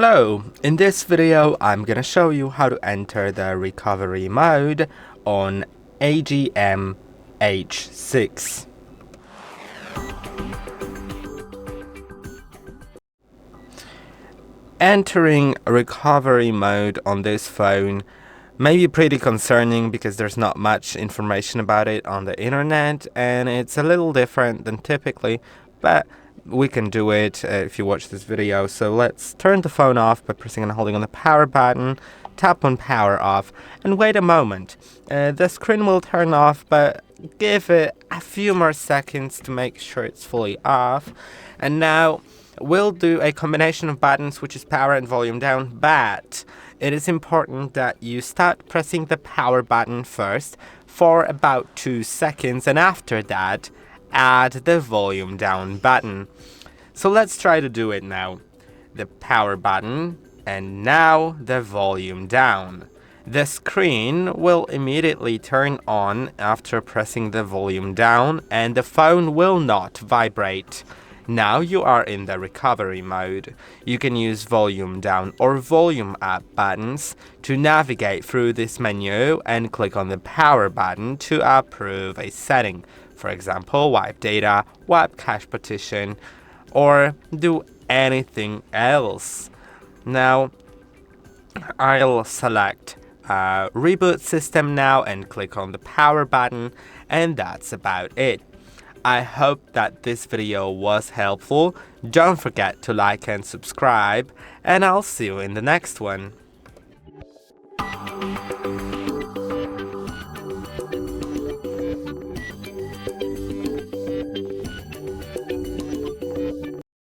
Hello, in this video I'm gonna show you how to enter the recovery mode on AGM H6. Entering recovery mode on this phone may be pretty concerning because there's not much information about it on the internet and it's a little different than typically, but we can do it if you watch this video. So let's turn the phone off by pressing and holding on the power button, tap on power off and wait a moment. The screen will turn off, but give it a few more seconds to make sure it's fully off. And now we'll do a combination of buttons, which is power and volume down, but it is important that you start pressing the power button first for about 2 seconds, and after that add the volume down button. So let's try to do it now. The power button and now the volume down. The screen will immediately turn on after pressing the volume down and the phone will not vibrate. Now you are in the recovery mode. You can use volume down or volume up buttons to navigate through this menu and click on the power button to approve a setting. For example, wipe data, wipe cache partition, or do anything else. Now, I'll select reboot system now and click on the power button, and that's about it. I hope that this video was helpful. Don't forget to like and subscribe, and I'll see you in the next one.